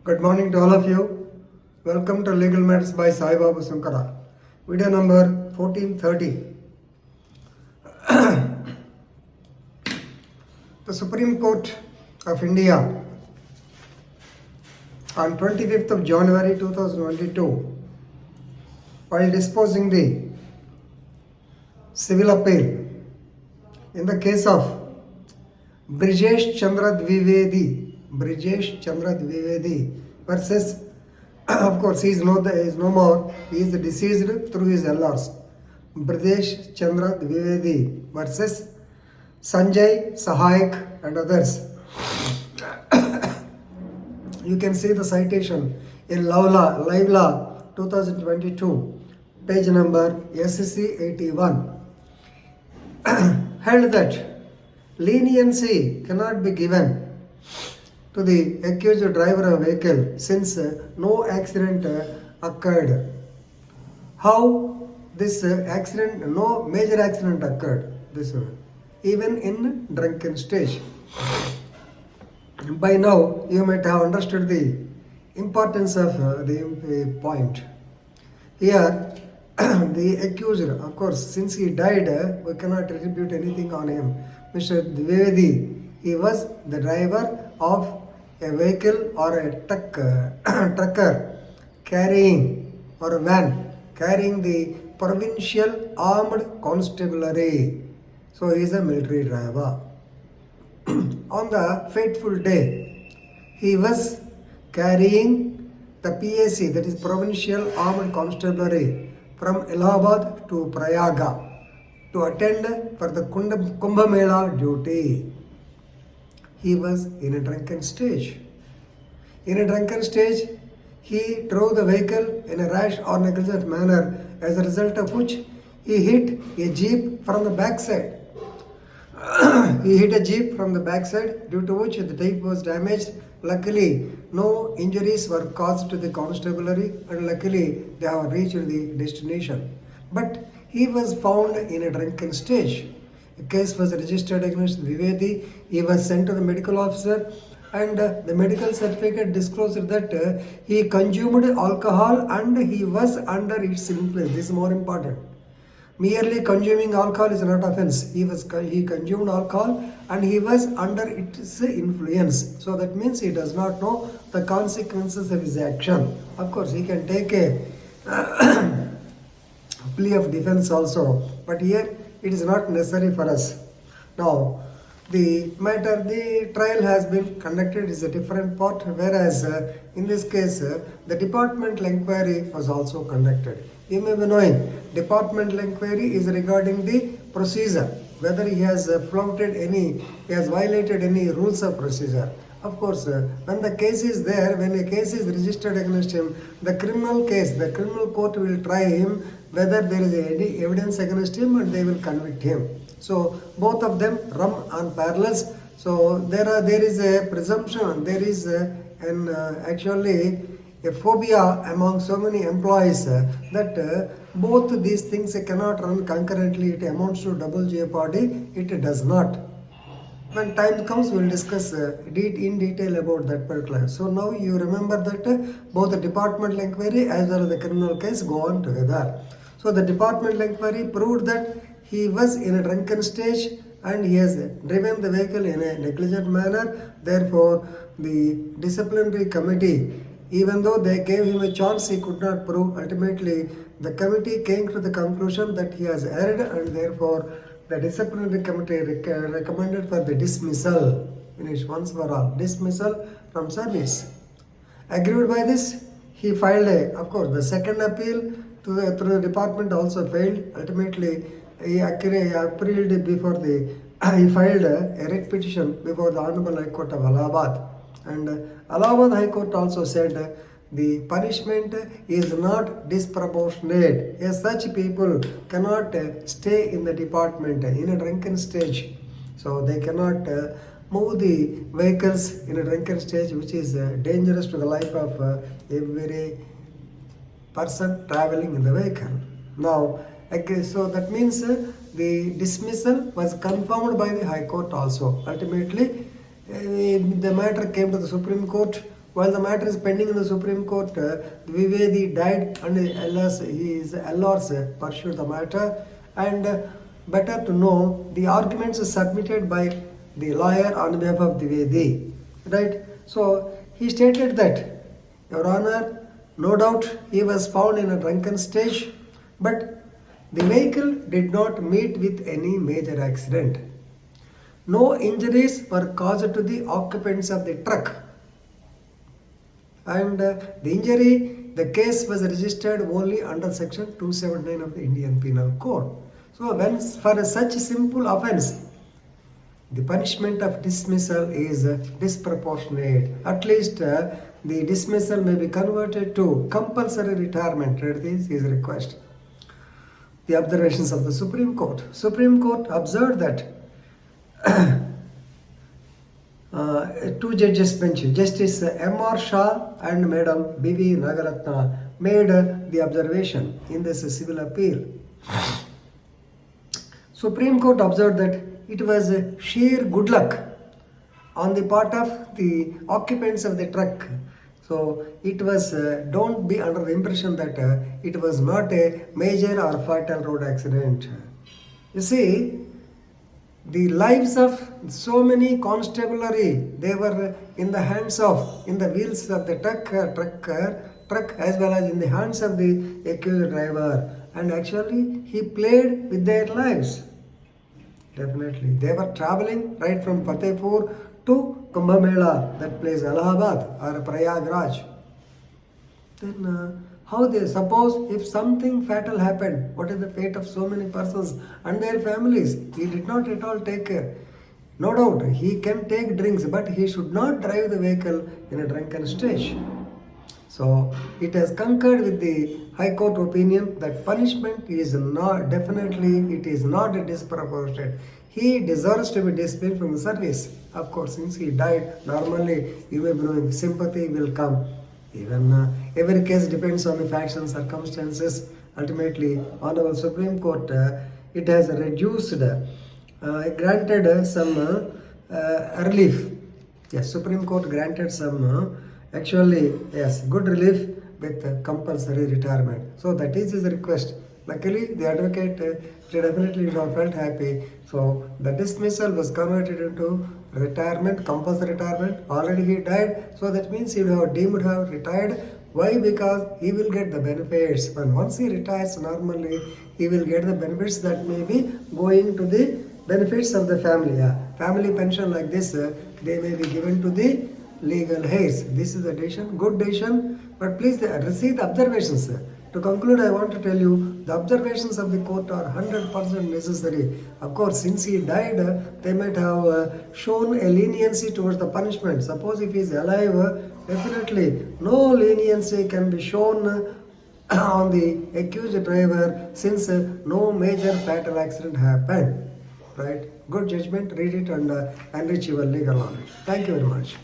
Good morning to all of you. Welcome to Legal Matters by Sai Babu Sankara. Video number 1430. The Supreme Court of India on 25th of January 2022, while disposing the civil appeal in the case of Bharat Chandra Dwivedi versus, of course, he is no more, he is deceased through his LRs. Bharat Chandra Dwivedi versus Sanjay Sahayak and others. You can see the citation in Live Law 2022, page number SC 81. Held that leniency cannot be given to the accused driver of vehicle since no accident occurred. How this accident, no major accident occurred, this one, even in drunken stage. By now, you might have understood the importance of the point. Here, the accused, of course, since he died, we cannot attribute anything on him. Mr. Dwivedi, he was the driver of a vehicle or a trucker carrying, or a van carrying the provincial armed constabulary. So he is a military driver. On the fateful day, he was carrying the PAC, that is Provincial Armed Constabulary, from Allahabad to Prayaga to attend for the Kumbh Mela duty. He was in a drunken stage. In a drunken stage, he drove the vehicle in a rash or negligent manner, as a result of which he hit a jeep from the backside. He hit a jeep from the backside, due to which the jeep was damaged. Luckily, no injuries were caused to the constabulary, and luckily they have reached the destination. But he was found in a drunken stage. A case was registered against Dwivedi. He was sent to the medical officer, and the medical certificate disclosed that he consumed alcohol and he was under its influence. This is more important. Merely consuming alcohol is not offense. He consumed alcohol and he was under its influence. So that means he does not know the consequences of his action. Of course, he can take a plea of defense also, but here it is not necessary for us. Now, the trial has been conducted is a different part, whereas in this case, the departmental inquiry was also conducted. You may be knowing, departmental inquiry is regarding the procedure, whether he has he has violated any rules of procedure. Of course, when the case is there, when a case is registered against him, the criminal court will try him whether there is any evidence against him, and they will convict him. So both of them run on parallels. So there is a presumption, there is actually a phobia among so many employees that both these things cannot run concurrently. It amounts to double jeopardy. It does not. When time comes, we will discuss in detail about that particular. So now you remember that both the departmental inquiry as well as the criminal case go on together. So the departmental inquiry proved that he was in a drunken stage and he has driven the vehicle in a negligent manner. Therefore, the disciplinary committee, even though they gave him a chance, he could not prove. Ultimately, the committee came to the conclusion that he has erred, and therefore the disciplinary committee recommended for the dismissal. Finish once for all. Dismissal from service. Agreed by this, he filed of course, the second appeal through the department also failed. Ultimately, he appealed before he filed a writ petition before the Honorable High Court of Allahabad. And Allahabad High Court also said the punishment is not disproportionate. As such people cannot stay in the department in a drunken stage. So they cannot move the vehicles in a drunken stage, which is dangerous to the life of every person traveling in the vehicle. Now, so that means the dismissal was confirmed by the High Court also. Ultimately, the matter came to the Supreme Court, While the matter is pending in the Supreme Court, Dwivedi died and his LRs pursued the matter. And better to know, the arguments submitted by the lawyer on behalf of Dwivedi. Right? So he stated that, Your Honor, no doubt he was found in a drunken stage, but the vehicle did not meet with any major accident. No injuries were caused to the occupants of the truck. And the injury, the case was registered only under section 279 of the Indian Penal Code. So when for such simple offence, the punishment of dismissal is disproportionate. At least the dismissal may be converted to compulsory retirement. This is request. The observations of the Supreme Court. Supreme Court observed that two judges bench, Justice M.R. Shah and Madam B.V. Nagaratna, made the observation in this civil appeal. Supreme Court observed that it was sheer good luck on the part of the occupants of the truck. So it was, don't be under the impression that it was not a major or fatal road accident. You see, the lives of so many constabulary, they were in the hands of, in the wheels of the truck as well as in the hands of the accused driver. And actually, he played with their lives. Definitely. They were traveling right from Fatehpur to Kumbh Mela, that place Allahabad or Prayagraj. Then how they, suppose if something fatal happened, what is the fate of so many persons and their families? He did not at all take care. No doubt, he can take drinks, but he should not drive the vehicle in a drunken stage. So it has concurred with the High Court opinion that punishment is not, definitely it is not disproportionate. He deserves to be dismissed from the service. Of course, since he died, normally you may be knowing sympathy will come. Even every case depends on the facts and circumstances. Ultimately, Honorable Supreme Court, it has reduced, granted some relief. Yes, Supreme Court granted some, actually, yes, good relief with compulsory retirement. So that is his request. Luckily, the advocate definitely felt happy. So the dismissal was converted into retirement, compulsory retirement. Already he died, so that means he would have deemed to have retired. Why? Because he will get the benefits. When once he retires, normally he will get the benefits that may be going to the benefits of the family. Family pension like this, they may be given to the legal heirs. This is the decision, good decision, but please receive the observations. To conclude, I want to tell you, the observations of the court are 100% necessary. Of course, since he died, they might have shown a leniency towards the punishment. Suppose if he is alive, definitely no leniency can be shown on the accused driver since no major fatal accident happened. Right? Good judgment, read it and enrich your legal knowledge. Thank you very much.